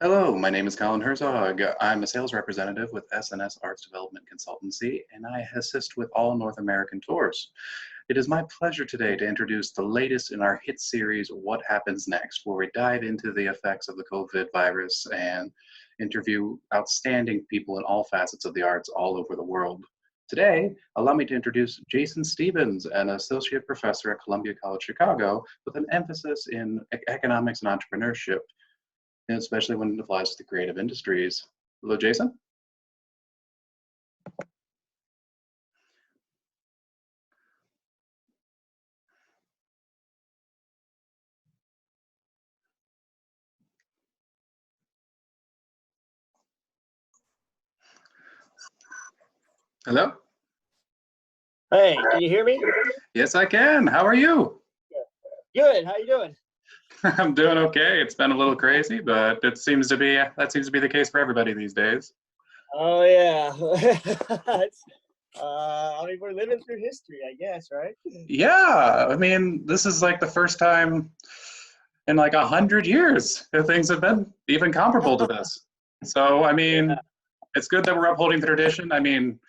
Hello, my name is Colin Herzog. I'm a sales representative with SNS Arts Development Consultancy, and I assist with all North American tours. It is my pleasure today to introduce the latest in our hit series, What Happens Next, where we dive into the effects of the COVID virus and interview outstanding people in all facets of the arts all over the world. Today, allow me to introduce Jason Stevens, an associate professor at Columbia College Chicago with an emphasis in economics and entrepreneurship, and especially when it applies to the creative industries. Hello, Jason. Hello? Hey, can you hear me? Yes, I can. How are you? Good. How you doing? I'm doing okay. It's been a little crazy, but that seems to be the case for everybody these days. Oh yeah. I mean, we're living through history, I guess, right? Yeah, I mean, this is like the first time in like 100 years that things have been even comparable to this. So, I mean, Yeah. it's good that we're upholding the tradition. I mean,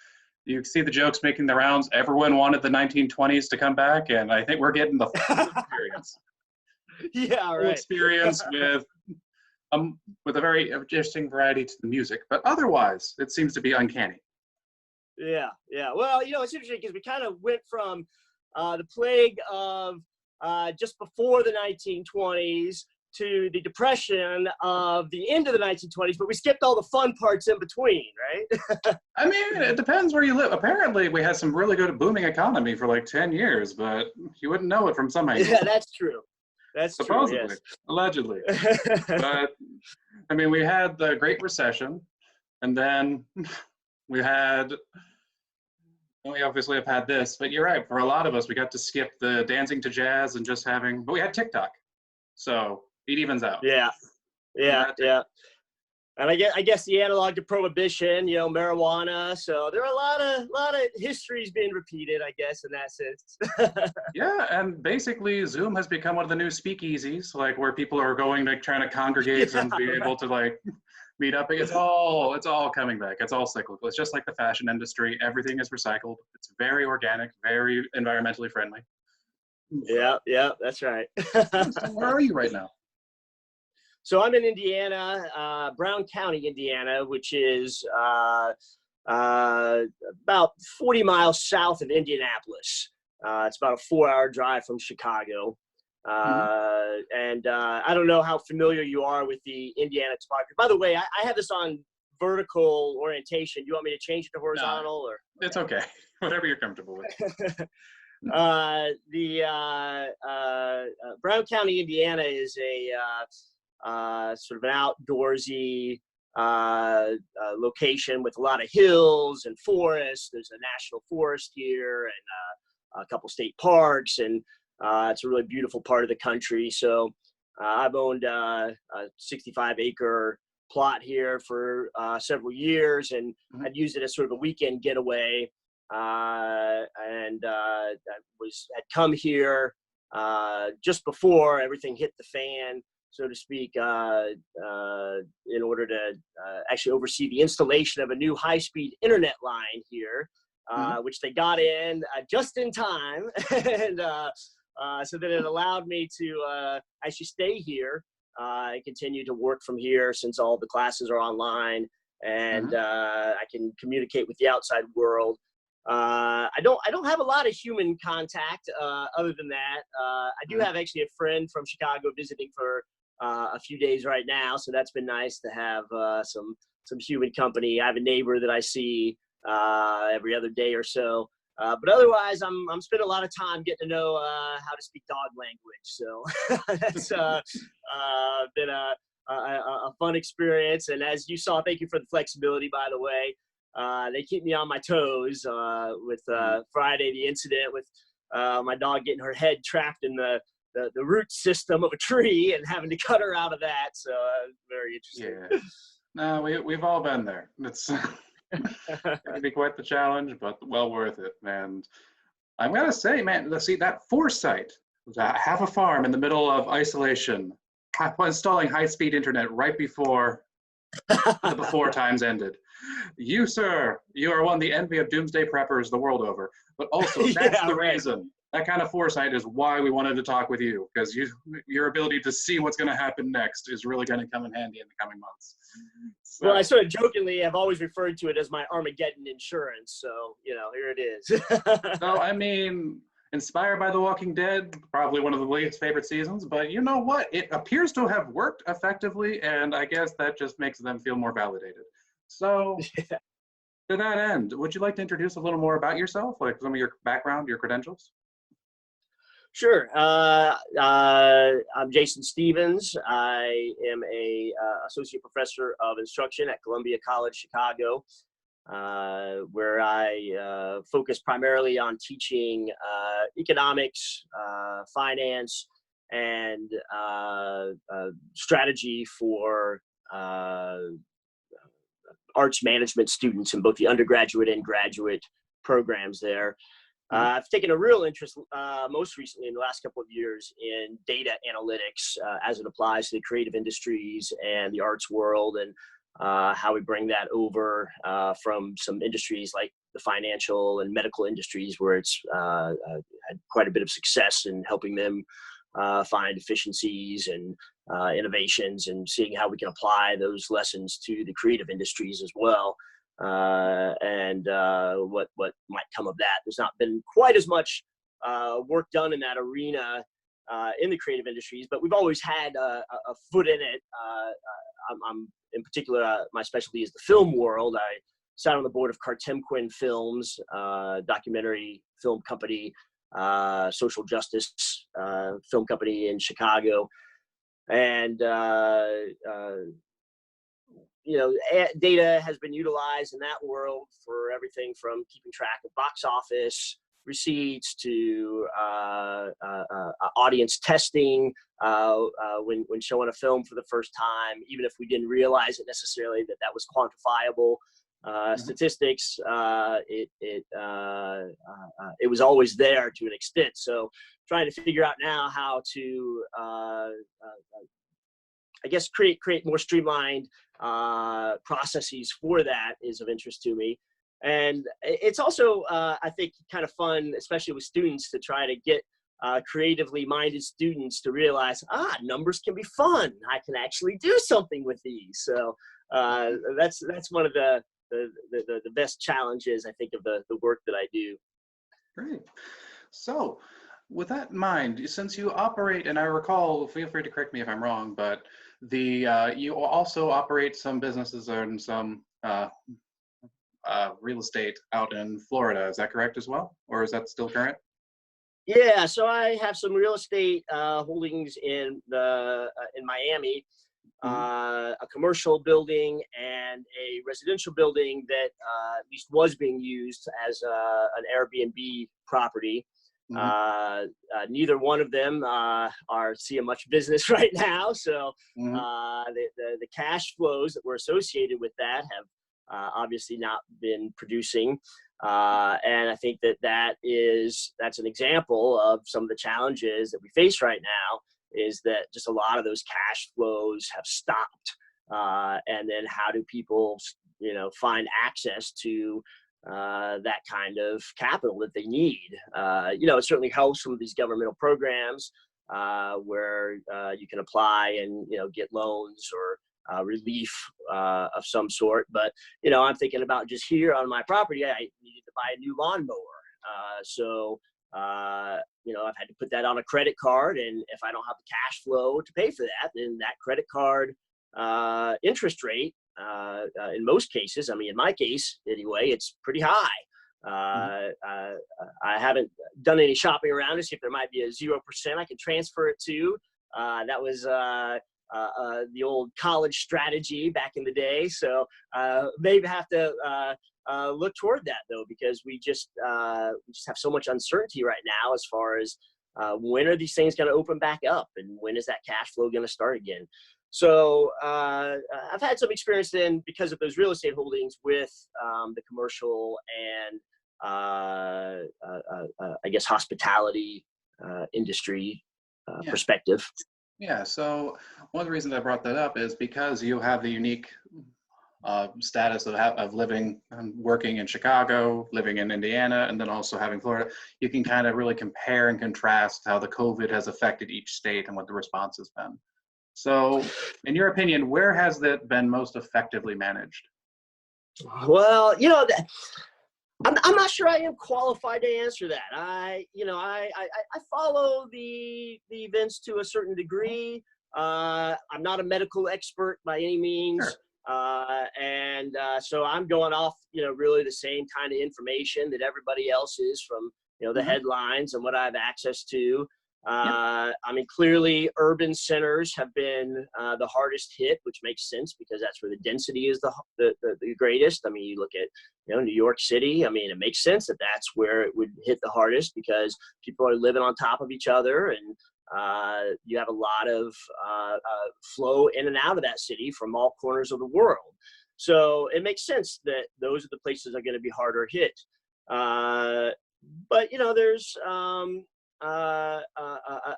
you see the jokes making the rounds. Everyone wanted the 1920s to come back, and I think we're getting the full experience. Yeah, Full right. experience with a very interesting variety to the music, but otherwise, it seems to be uncanny. Yeah, yeah. Well, it's interesting because we kind of went from the plague of just before the 1920s to the depression of the end of the 1920s, but we skipped all the fun parts in between, right? I mean, it depends where you live. Apparently, we had some really good booming economy for like 10 years, but you wouldn't know it from some angles. Yeah, that's true. That's supposedly, true, yes. allegedly. But I mean, we had the Great Recession, and then we obviously have had this. But you're right. For a lot of us, we got to skip the dancing to jazz and just having. But we had TikTok, so it evens out. Yeah, yeah. And I guess the analog to prohibition, marijuana. So there are a lot of histories being repeated, I guess, in that sense. Yeah, and basically Zoom has become one of the new speakeasies, like where people are going to trying to congregate and be able to like meet up. It's all coming back. It's all cyclical. It's just like the fashion industry. Everything is recycled. It's very organic, very environmentally friendly. Yeah, that's right. So where are you right now? So I'm in Indiana, Brown County, Indiana, which is about 40 miles south of Indianapolis. It's about a 4-hour drive from Chicago. And I don't know how familiar you are with the Indiana topography. By the way, I have this on vertical orientation. Do you want me to change it to horizontal? No, or it's okay. Whatever you're comfortable with. Brown County, Indiana is a sort of an outdoorsy location with a lot of hills and forests. There's a national forest here and a couple state parks, and it's a really beautiful part of the country. So I've owned a 65-acre plot here for several years, and I'd used it as sort of a weekend getaway. And had come here just before everything hit the fan, so to speak, in order to actually oversee the installation of a new high-speed internet line here, which they got in just in time. And so that it allowed me to actually stay here and continue to work from here since all the classes are online, and I can communicate with the outside world. I don't have a lot of human contact other than that. I do have actually a friend from Chicago visiting for a few days right now, so that's been nice to have some human company. I have a neighbor that I see every other day or so, but otherwise I'm spending a lot of time getting to know how to speak dog language. So that's been a fun experience. And as you saw, thank you for the flexibility, by the way. They keep me on my toes with Friday, the incident with my dog getting her head trapped in the root system of a tree and having to cut her out of that. So very interesting. Yeah. No, we've all been there. It's it can be quite the challenge, but well worth it. And I'm gonna say, man, let's see that foresight, half a farm in the middle of isolation, installing high-speed internet right before the before times ended. You, sir, you are one of the envy of doomsday preppers the world over. But also, that's Yeah, the right. reason. That kind of foresight is why we wanted to talk with you, because your ability to see what's going to happen next is really going to come in handy in the coming months. So, Well, I sort of jokingly have always referred to it as my Armageddon insurance. So, here it is. so I mean, inspired by The Walking Dead, probably one of the least favorite seasons, but you know what? It appears to have worked effectively, and I guess that just makes them feel more validated. So, to that end, would you like to introduce a little more about yourself, like some of your background, your credentials? Sure. I'm Jason Stevens. I am a associate professor of instruction at Columbia College Chicago, where I focus primarily on teaching economics, finance, and strategy for arts management students in both the undergraduate and graduate programs there. I've taken a real interest most recently in the last couple of years in data analytics as it applies to the creative industries and the arts world, and how we bring that over from some industries like the financial and medical industries, where it's had quite a bit of success in helping them find efficiencies and innovations, and seeing how we can apply those lessons to the creative industries as well. And what might come of that. There's not been quite as much work done in that arena in the creative industries, but we've always had a foot in it. I'm in particular, my specialty is the film world. I sat on the board of Cartemquin Films, documentary film company, social justice film company in Chicago. And data has been utilized in that world for everything from keeping track of box office receipts to audience testing when showing a film for the first time, even if we didn't realize it necessarily that was quantifiable. Statistics, it was always there to an extent. So trying to figure out now how to I guess create more streamlined processes for that is of interest to me. And it's also, I think, kind of fun, especially with students, to try to get creatively minded students to realize, numbers can be fun. I can actually do something with these. So that's one of the best challenges, I think, of the work that I do. Great. So, with that in mind, since you operate, and I recall, feel free to correct me if I'm wrong, but you also operate some businesses and some real estate out in Florida. Is that correct as well, or is that still current? Yeah, so I have some real estate holdings in Miami, a commercial building and a residential building that at least was being used as an Airbnb property. Neither one of them are seeing much business right now, so the cash flows that were associated with that have obviously not been producing, and I think that's an example of some of the challenges that we face right now, is that just a lot of those cash flows have stopped, and then how do people find access to that kind of capital that they need? It certainly helps some of these governmental programs where you can apply and get loans or relief of some sort. But I'm thinking about just here on my property, I needed to buy a new lawnmower, so I've had to put that on a credit card, and if I don't have the cash flow to pay for that, then that credit card interest rate, in most cases, I mean, in my case anyway, it's pretty high. I haven't done any shopping around to see if there might be a 0% I can transfer it to. That was the old college strategy back in the day. So maybe have to look toward that, though, because we just have so much uncertainty right now as far as when are these things going to open back up, and when is that cash flow going to start again? So I've had some experience then, because of those real estate holdings, with the commercial and I guess hospitality industry perspective. Yeah, so one of the reasons I brought that up is because you have the unique status of living and working in Chicago, living in Indiana, and then also having Florida. You can kind of really compare and contrast how the COVID has affected each state and what the response has been. So, in your opinion, where has that been most effectively managed? Well, I'm not sure I am qualified to answer that. I follow the events to a certain degree. I'm not a medical expert by any means. Sure. And so I'm going off, really the same kind of information that everybody else is from, the Hmm. headlines and what I have access to. Yep. I mean, clearly urban centers have been the hardest hit, which makes sense because that's where the density is the greatest. I mean, you look at, New York City. I mean, it makes sense that that's where it would hit the hardest because people are living on top of each other, and you have a lot of flow in and out of that city from all corners of the world. So it makes sense that those are the places that are going to be harder hit. Uh, but there's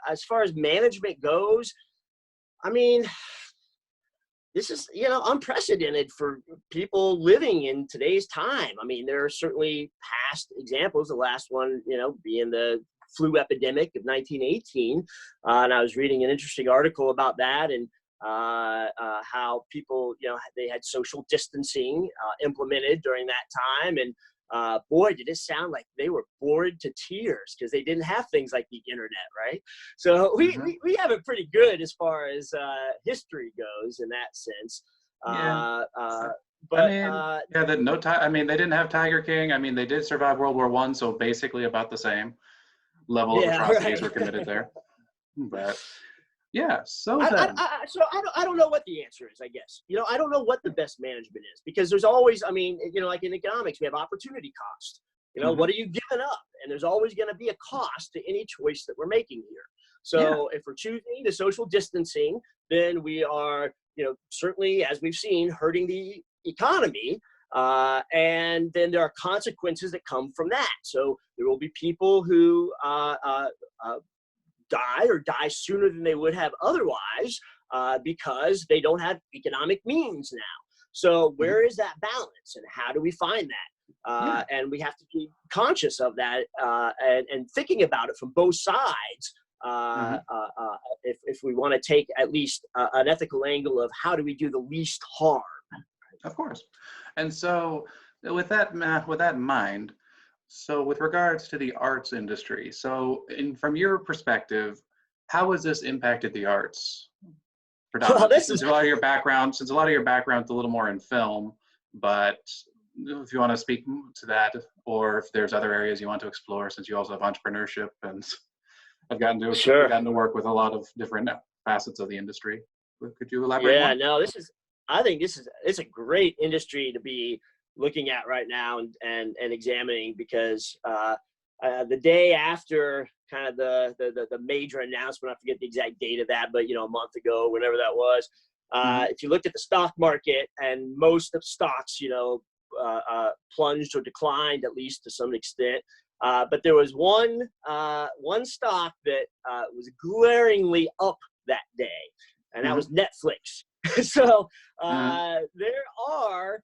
as far as management goes, I mean, this is unprecedented for people living in today's time. I mean, there are certainly past examples, the last one being the flu epidemic of 1918, and I was reading an interesting article about that, and how people they had social distancing implemented during that time, and boy, did it sound like they were bored to tears because they didn't have things like the internet, right? So we, Hmm. we, we have it pretty good as far as history goes in that sense. Yeah. Uh, I uh, I but mean, yeah, the no ti I mean, they didn't have Tiger King. I mean, they did survive World War One, so basically about the same level of yeah, atrocities right. were committed there. But yeah, so I, I, then. I, so I don't know what the answer is, I guess. I don't know what the best management is because there's always, I mean, like in economics, we have opportunity cost. Hmm. What are you giving up? And there's always going to be a cost to any choice that we're making here. Yeah. So if we're choosing the social distancing, then we are, certainly, as we've seen, hurting the economy. And then there are consequences that come from that. So there will be people who die or die sooner than they would have otherwise because they don't have economic means now. So Hmm. where is that balance, and how do we find that? Yeah. And we have to be conscious of that and thinking about it from both sides. Uh, Hmm. uh, uh, if we want to take at least an ethical angle of how do we do the least harm. Of course. And so, with that in mind, so with regards to the arts industry, so from your perspective, how has this impacted the arts Well, predominantly? this is Since a lot of your background's a little more in film, but if you want to speak to that, or if there's other areas you want to explore, since you also have entrepreneurship and have sure. gotten to work with a lot of different facets of the industry. Could you elaborate Yeah, more? no, I think it's a great industry to be looking at right now and examining because the day after kind of the major announcement, I forget the exact date of that, but a month ago, whenever that was, Hmm. if you looked at the stock market and most of stocks, plunged or declined at least to some extent. But there was one stock that was glaringly up that day, and that Hmm. was Netflix. So Hmm. there are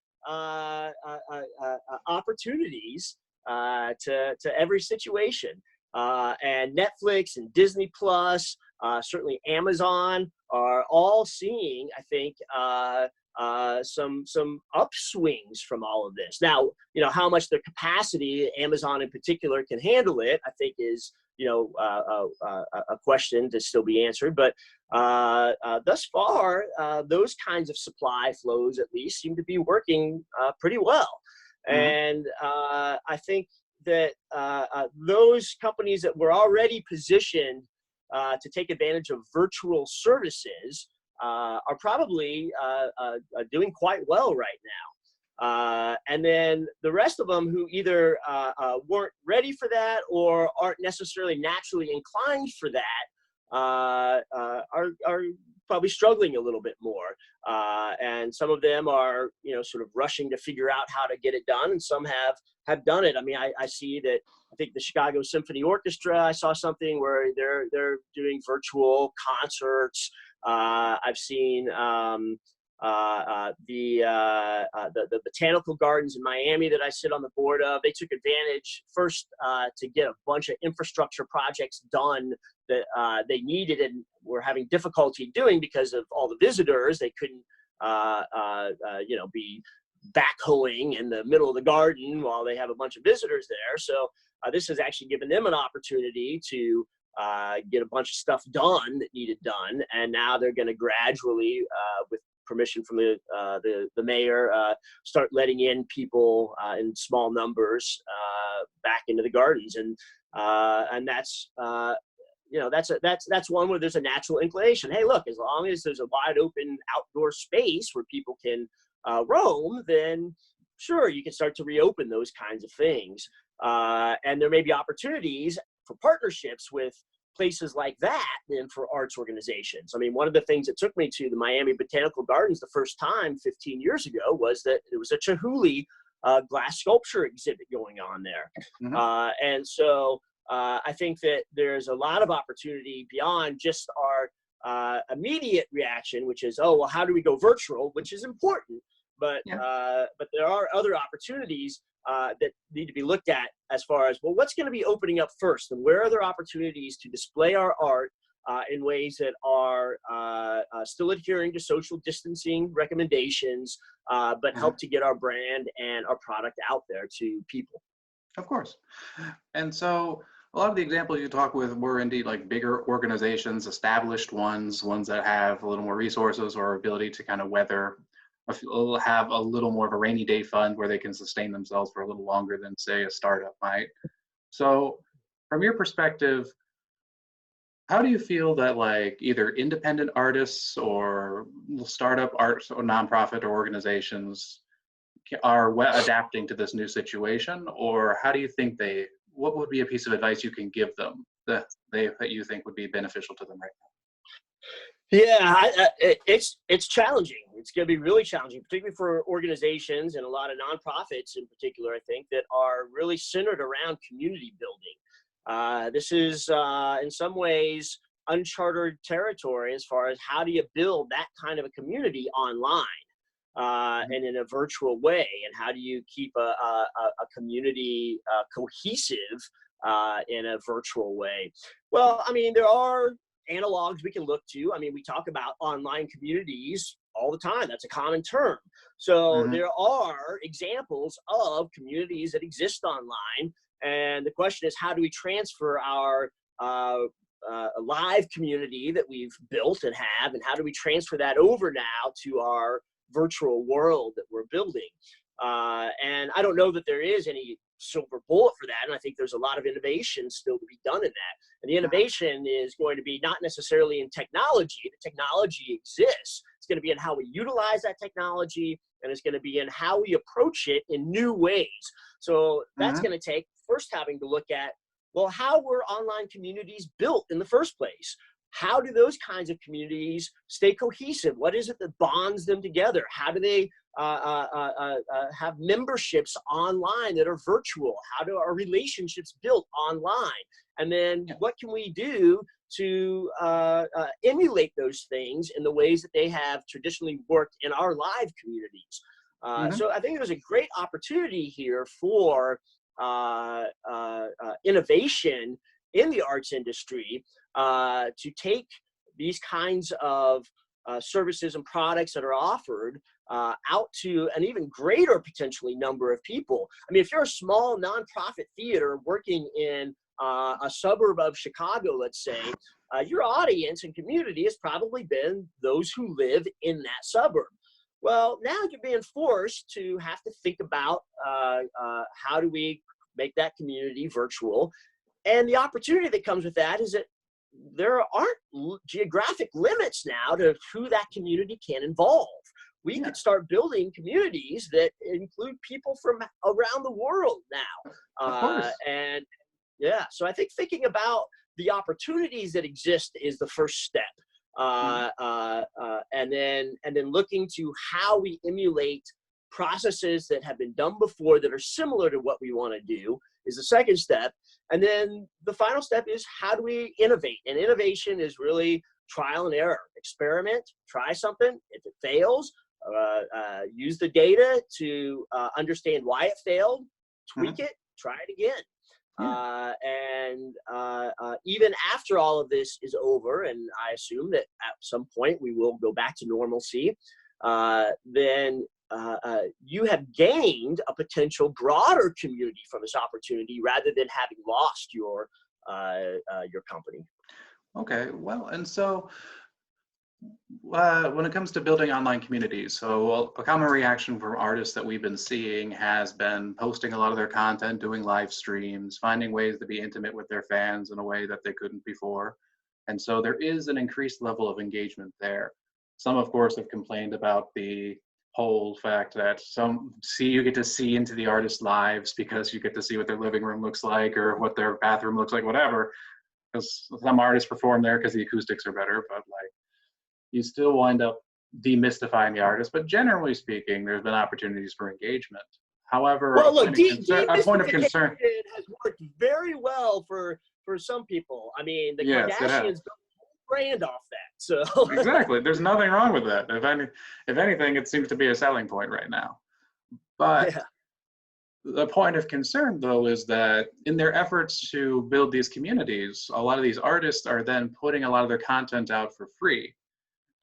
opportunities to every situation, and Netflix and Disney Plus, certainly Amazon, are all seeing, I think, some upswings from all of this. Now, how much their capacity, Amazon in particular, can handle it, I think is a question to still be answered. But thus far, those kinds of supply flows, at least, seem to be working pretty well. Hmm. And I think that those companies that were already positioned to take advantage of virtual services are probably doing quite well right now. And then the rest of them who either weren't ready for that or aren't necessarily naturally inclined for that are probably struggling a little bit more. And some of them are, sort of rushing to figure out how to get it done. And some have done it. I mean, I see that, I think the Chicago Symphony Orchestra, I saw something where they're doing virtual concerts. I've seen the botanical gardens in Miami that I sit on the board of. They took advantage first to get a bunch of infrastructure projects done that they needed and were having difficulty doing because of all the visitors. They couldn't, be backhoeing in the middle of the garden while they have a bunch of visitors there. So this has actually given them an opportunity to get a bunch of stuff done that needed done, and now they're going to gradually, with permission from the mayor, start letting in people in small numbers back into the gardens, and that's that's one where there's a natural inclination. Hey, look, as long as there's a wide open outdoor space where people can roam, then sure, you can start to reopen those kinds of things. And there may be opportunities for partnerships with places like that than for arts organizations. I mean, one of the things that took me to the Miami Botanical Gardens the first time 15 years ago was that there was a Chihuly glass sculpture exhibit going on there. Mm-hmm. And so I think that there's a lot of opportunity beyond just our immediate reaction, which is, oh, well, how do we go virtual, which is important. But there are other opportunities that need to be looked at as far as, well, what's going to be opening up first, and where are there opportunities to display our art in ways that are still adhering to social distancing recommendations, but help to get our brand and our product out there to people. Of course. And so a lot of the examples you talk with were indeed like bigger organizations, established ones that have a little more resources or ability to kind of weather, have a little more of a rainy day fund where they can sustain themselves for a little longer than, say, a startup might. So from your perspective, how do you feel that like either independent artists or startup arts or nonprofit or organizations are adapting to this new situation? Or how do you think what would be a piece of advice you can give them that you think would be beneficial to them right now? Yeah, it's challenging. It's going to be really challenging, particularly for organizations and a lot of nonprofits in particular, I think, that are really centered around community building. This is, in some ways, uncharted territory as far as how do you build that kind of a community online and in a virtual way, and how do you keep a community cohesive in a virtual way? Well, I mean, there are analogs we can look to. I mean, we talk about online communities all the time. That's a common term. So there are examples of communities that exist online. And the question is, how do we transfer our live community that we've built and have, and how do we transfer that over now to our virtual world that we're building? And I don't know that there is any silver bullet for that. And I think there's a lot of innovation still to be done in that. And the innovation is going to be not necessarily in technology. The technology exists. It's going to be in how we utilize that technology, and it's going to be in how we approach it in new ways. So that's going to take first having to look at, well, how were online communities built in the first place? How do those kinds of communities stay cohesive? What is it that bonds them together? How do they have memberships online that are virtual? How do our relationships built online? And then what can we do to emulate those things in the ways that they have traditionally worked in our live communities? So I think there's a great opportunity here for innovation in the arts industry to take these kinds of services and products that are offered out to an even greater potentially number of people. I mean, if you're a small nonprofit theater working in a suburb of Chicago, let's say, your audience and community has probably been those who live in that suburb. Well, now you're being forced to have to think about how do we make that community virtual. And the opportunity that comes with that is that there aren't geographic limits now to who that community can involve. We could start building communities that include people from around the world now. And so I think thinking about the opportunities that exist is the first step. and then looking to how we emulate processes that have been done before that are similar to what we want to do is the second step. And then the final step is how do we innovate? And innovation is really trial and error. Experiment, try something. If it fails, use the data to understand why it failed, tweak it, try it again. Even after all of this is over, and I assume that at some point we will go back to normalcy, then you have gained a potential broader community from this opportunity rather than having lost your company. Okay, well, and so when it comes to building online communities, so a common reaction from artists that we've been seeing has been posting a lot of their content, doing live streams, finding ways to be intimate with their fans in a way that they couldn't before. And so there is an increased level of engagement there. Some, of course, have complained about the whole fact that you get to see into the artists' lives because you get to see what their living room looks like or what their bathroom looks like, whatever. Because some artists perform there because the acoustics are better, but like you still wind up demystifying the artist. But generally speaking, there's been opportunities for engagement. However, well, look, a point of concern has worked very well for some people. I mean, the Kardashians built a brand off that. So exactly, there's nothing wrong with that. If anything, it seems to be a selling point right now. But the point of concern, though, is that in their efforts to build these communities, a lot of these artists are then putting a lot of their content out for free.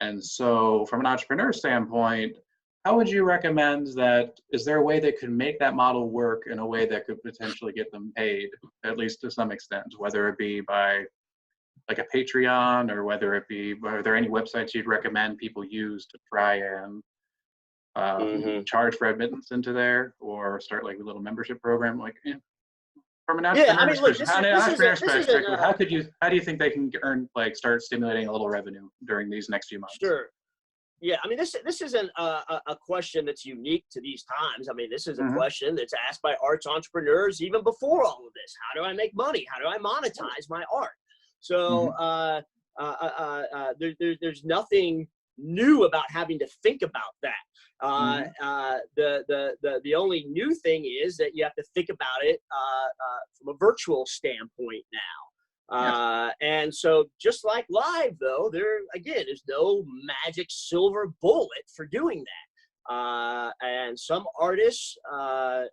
And so from an entrepreneur standpoint, how would you recommend that? Is there a way they could make that model work in a way that could potentially get them paid, at least to some extent, whether it be by like a Patreon or whether it be, are there any websites you'd recommend people use to try and charge for admittance into there or start like a little membership program? Like, from an entrepreneur's perspective, how do you think they can start stimulating a little revenue during these next few months? Sure. Yeah, I mean, this isn't a question that's unique to these times. I mean, this is a question that's asked by arts entrepreneurs even before all of this. How do I make money? How do I monetize my art? So there's nothing new about having to think about that. The only new thing is that you have to think about it from a virtual standpoint now. And so just like live, though, there again is no magic silver bullet for doing that. And some artists are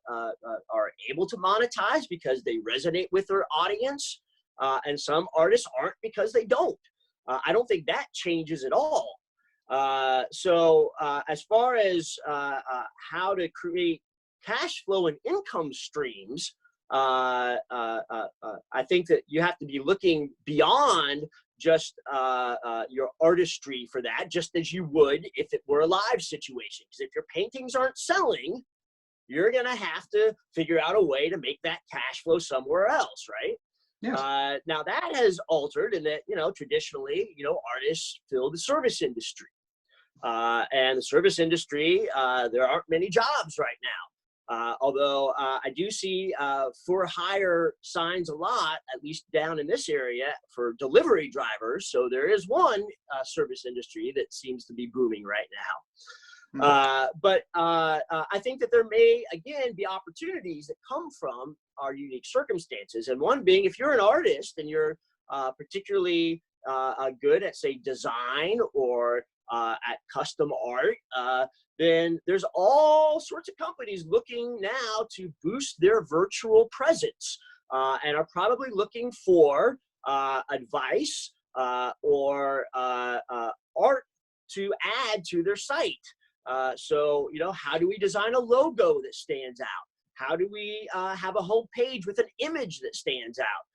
able to monetize because they resonate with their audience, and some artists aren't because they don't. I don't think that changes at all. So as far as how to create cash flow and income streams, I think that you have to be looking beyond just your artistry for that, just as you would if it were a live situation. Because if your paintings aren't selling, you're going to have to figure out a way to make that cash flow somewhere else, right? Yes. Now that has altered in that, traditionally, artists fill the service industry. And the service industry, there aren't many jobs right now. Although I do see for hire signs a lot, at least down in this area, for delivery drivers. So there is one service industry that seems to be booming right now. But I think that there may, again, be opportunities that come from our unique circumstances. And one being, if you're an artist and you're particularly good at, say, design or at custom art, then there's all sorts of companies looking now to boost their virtual presence and are probably looking for advice or art to add to their site. So, how do we design a logo that stands out? How do we have a whole page with an image that stands out?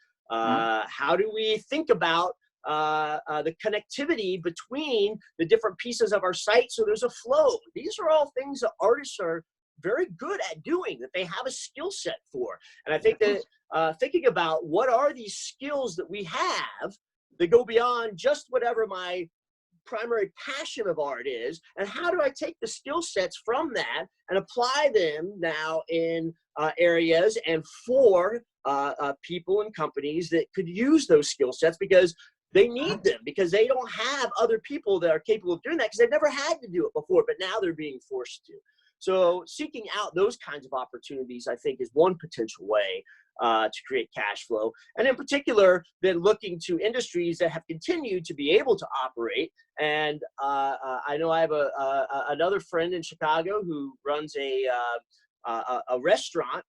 How do we think about the connectivity between the different pieces of our site so there's a flow? These are all things that artists are very good at doing, that they have a skill set for. And I think that thinking about what are these skills that we have that go beyond just whatever my primary passion of art is, and how do I take the skill sets from that and apply them now in areas and for people and companies that could use those skill sets, because They need them because they don't have other people that are capable of doing that because they've never had to do it before, but now they're being forced to. So seeking out those kinds of opportunities, I think, is one potential way to create cash flow. And in particular, then looking to industries that have continued to be able to operate. And I know I have another friend in Chicago who runs a restaurant,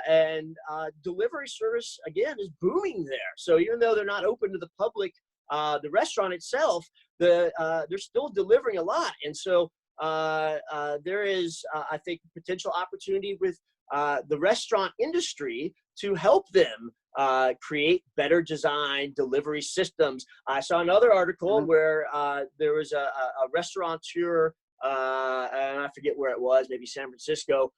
and delivery service, again, is booming there. So even though they're not open to the public, the restaurant itself, they're still delivering a lot. And so there is, I think, potential opportunity with the restaurant industry to help them create better design delivery systems. I saw another article where there was a restaurateur, and I forget where it was, maybe San Francisco,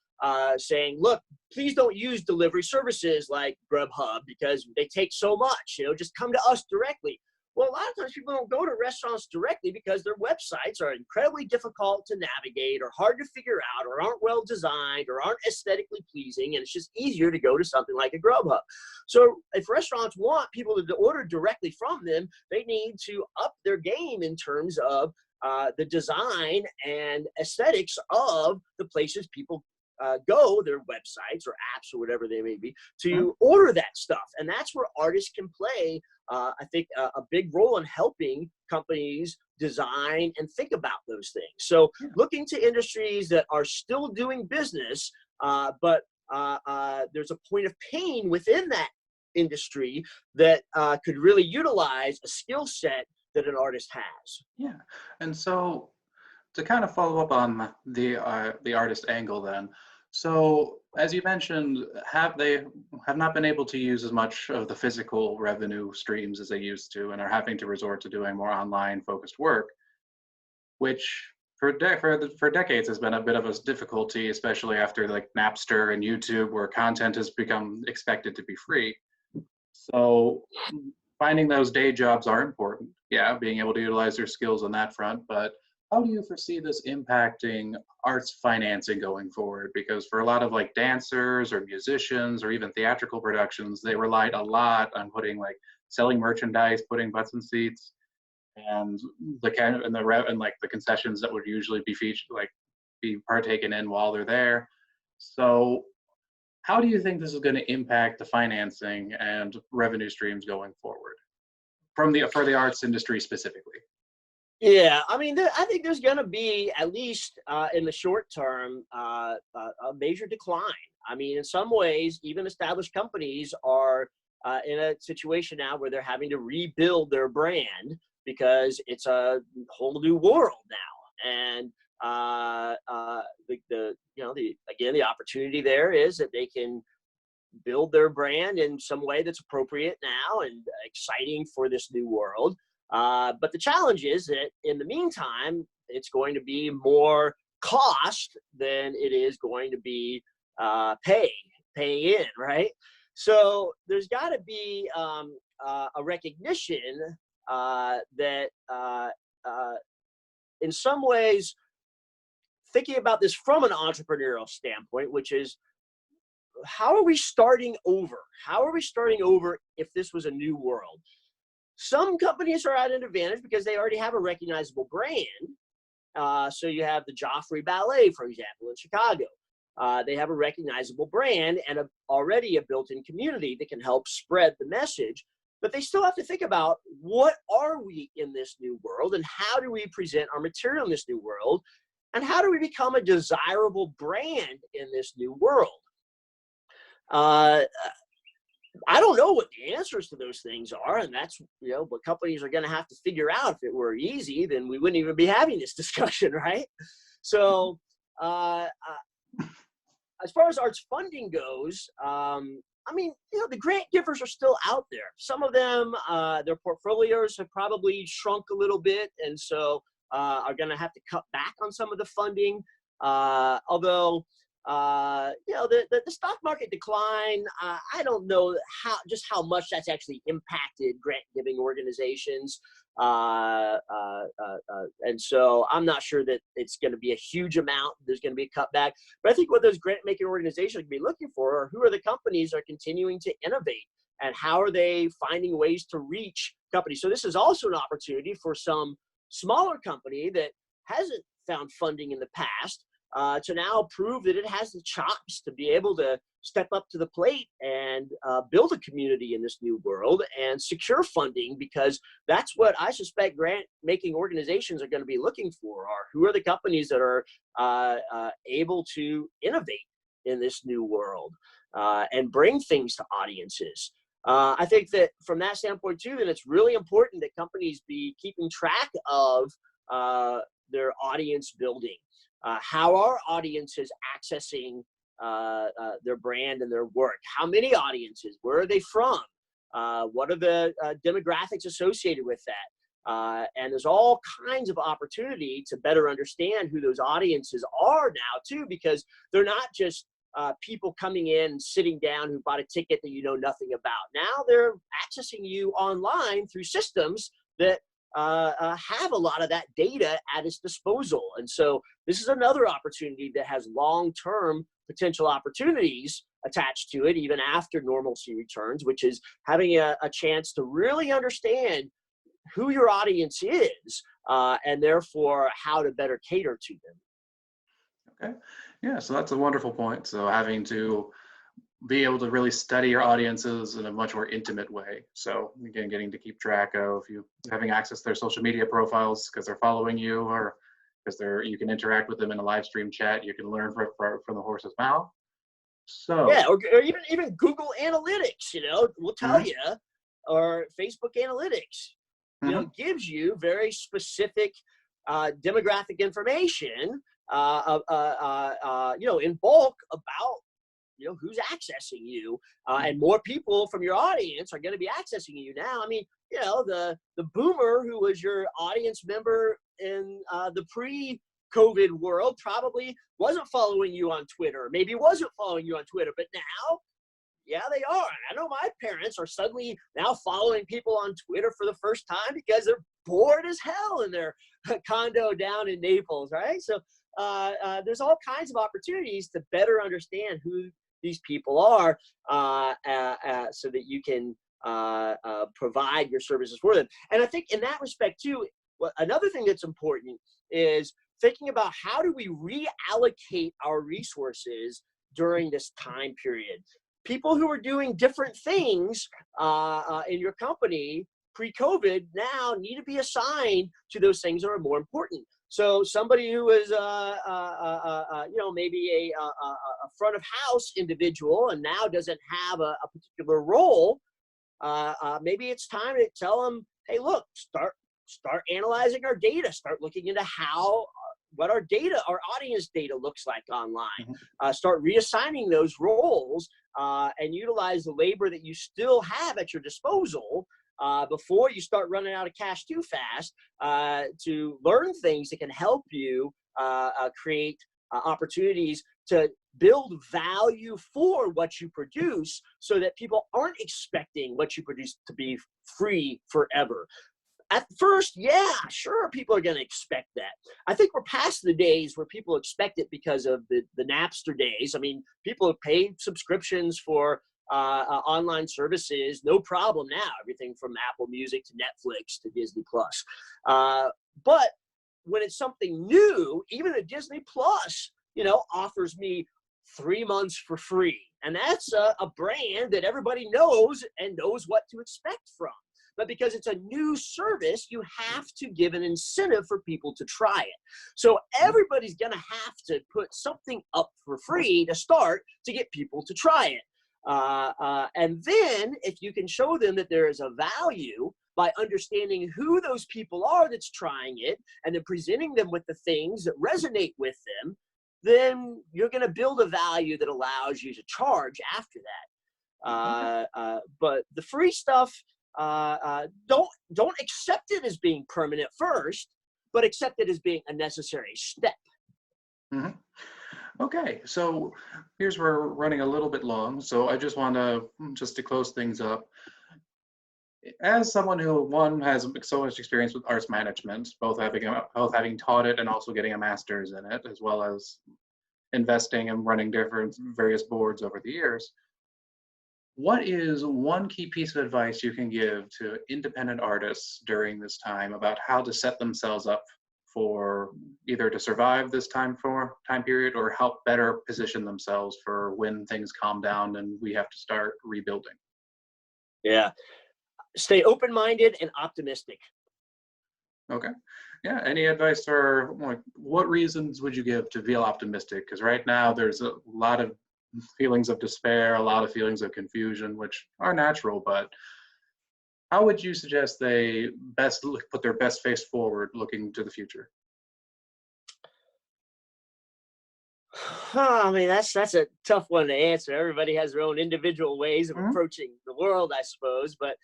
saying, look, please don't use delivery services like Grubhub because they take so much, just come to us directly. Well, a lot of times people don't go to restaurants directly because their websites are incredibly difficult to navigate or hard to figure out or aren't well designed or aren't aesthetically pleasing. And it's just easier to go to something like a Grubhub. So if restaurants want people to order directly from them, they need to up their game in terms of the design and aesthetics of the places people go, their websites or apps or whatever they may be, to order that stuff. And that's where artists can play, I think, a big role in helping companies design and think about those things. So looking to industries that are still doing business, but there's a point of pain within that industry that could really utilize a skill set that an artist has. Yeah. And so to kind of follow up on the artist angle then, so as you mentioned, they have not been able to use as much of the physical revenue streams as they used to, and are having to resort to doing more online focused work, which for decades has been a bit of a difficulty, especially after like Napster and YouTube, where content has become expected to be free. So finding those day jobs are important. Yeah, being able to utilize their skills on that front, but how do you foresee this impacting arts financing going forward? Because for a lot of like dancers or musicians or even theatrical productions, they relied a lot on selling merchandise, putting butts in seats, and the concessions that would usually be be partaken in while they're there. So how do you think this is going to impact the financing and revenue streams going forward for the arts industry specifically? Yeah, I mean, I think there's going to be, at least in the short term, a major decline. I mean, in some ways, even established companies are in a situation now where they're having to rebuild their brand because it's a whole new world now. And the opportunity there is that they can build their brand in some way that's appropriate now and exciting for this new world. But the challenge is that in the meantime, it's going to be more cost than it is going to be pay in, right? So there's got to be a recognition that in some ways, thinking about this from an entrepreneurial standpoint, which is, how are we starting over? How are we starting over if this was a new world? Some companies are at an advantage because they already have a recognizable brand. So you have the Joffrey Ballet, for example, in Chicago. They have a recognizable brand and already a built-in community that can help spread the message. But they still have to think about, what are we in this new world, and how do we present our material in this new world, and how do we become a desirable brand in this new world? I don't know what the answers to those things are, and that's what companies are going to have to figure out. If it were easy, then we wouldn't even be having this discussion, right? So as far as arts funding goes, I mean, the grant givers are still out there. Some of them, their portfolios have probably shrunk a little bit, and so are going to have to cut back on some of the funding. Although, the stock market decline, I don't know how much that's actually impacted grant giving organizations. And so I'm not sure that it's going to be a huge amount. There's going to be a cutback. But I think what those grant making organizations are going to be looking for are, who are the companies that are continuing to innovate and how are they finding ways to reach companies. So this is also an opportunity for some smaller company that hasn't found funding in the past to now prove that it has the chops to be able to step up to the plate and build a community in this new world and secure funding, because that's what I suspect grant-making organizations are going to be looking for, are who are the companies that are able to innovate in this new world and bring things to audiences. I think that from that standpoint too, that it's really important that companies be keeping track of their audience building. How are audiences accessing their brand and their work? How many audiences? Where are they from? What are the demographics associated with that? And there's all kinds of opportunity to better understand who those audiences are now too, because they're not just people coming in and sitting down who bought a ticket that you know nothing about. Now they're accessing you online through systems that have a lot of that data at its disposal. And so this is another opportunity that has long-term potential opportunities attached to it, even after normalcy returns, which is having a chance to really understand who your audience is and therefore how to better cater to them. Okay. Yeah, so that's a wonderful point. So having to be able to really study your audiences in a much more intimate way. So again, getting to keep track of you having access to their social media profiles because they're following you, or because you can interact with them in a live stream chat. You can learn from the horse's mouth. So yeah, or even Google Analytics, will tell you, or Facebook Analytics, gives you very specific demographic information, in bulk about who's accessing you, and more people from your audience are going to be accessing you now. I mean, the boomer who was your audience member in the pre-COVID world probably wasn't following you on Twitter. Maybe wasn't following you on Twitter, but now, yeah, they are. I know my parents are suddenly now following people on Twitter for the first time because they're bored as hell in their condo down in Naples, right? So there's all kinds of opportunities to better understand who these people are so that you can provide your services for them. And I think in that respect too, another thing that's important is thinking about how do we reallocate our resources during this time period. People who are doing different things in your company pre-COVID now need to be assigned to those things that are more important. So somebody who is, maybe a front of house individual and now doesn't have a particular role, maybe it's time to tell them, hey, look, start analyzing our data, start looking into what our audience data looks like online. Start reassigning those roles and utilize the labor that you still have at your disposal before you start running out of cash too fast, to learn things that can help you create opportunities to build value for what you produce, so that people aren't expecting what you produce to be free forever. At first, yeah, sure, people are going to expect that. I think we're past the days where people expect it because of the Napster days. I mean, people have paid subscriptions for online services, no problem now. Everything from Apple Music to Netflix to Disney Plus. But when it's something new, even a Disney Plus, offers me 3 months for free. And that's a brand that everybody knows and knows what to expect from. But because it's a new service, you have to give an incentive for people to try it. So everybody's going to have to put something up for free to start to get people to try it. And then if you can show them that there is a value by understanding who those people are that's trying it, and then presenting them with the things that resonate with them, then you're going to build a value that allows you to charge after that. But the free stuff, don't accept it as being permanent first, but accept it as being a necessary step. Okay, so here's where we're running a little bit long. So I just want to close things up. As someone who has so much experience with arts management, both having taught it and also getting a master's in it, as well as investing and running various boards over the years, What is one key piece of advice you can give to independent artists during this time about how to set themselves up for either to survive this time period or help better position themselves for when things calm down and we have to start rebuilding? Yeah. Stay open-minded and optimistic. Okay. Yeah. Any advice or like what reasons would you give to feel optimistic? Because right now there's a lot of feelings of despair, a lot of feelings of confusion, which are natural, but how would you suggest they put their best face forward looking to the future? I mean, that's a tough one to answer. Everybody has their own individual ways of Mhm. approaching the world, I suppose. But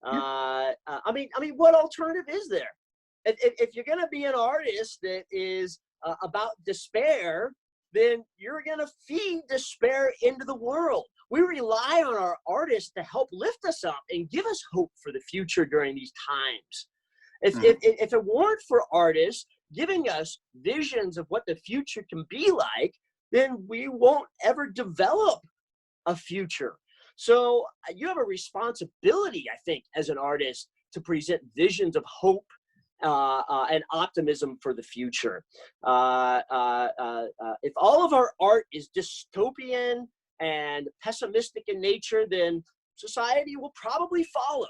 Yeah. I mean, what alternative is there? If you're going to be an artist that is about despair, then you're going to feed despair into the world. We rely on our artists to help lift us up and give us hope for the future during these times. Mhm. If it weren't for artists giving us visions of what the future can be like, then we won't ever develop a future. So you have a responsibility, I think, as an artist to present visions of hope and optimism for the future. If all of our art is dystopian and pessimistic in nature, then society will probably follow.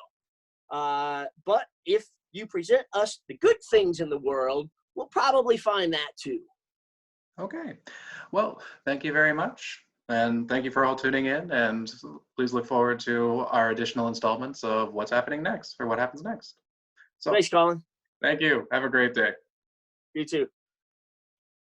But if you present us the good things in the world, we'll probably find that too. Okay. Well, thank you very much. And thank you for all tuning in. And please look forward to our additional installments of what's happening next or what happens next. So Thanks, Colin. thank you. Have a great day. You too.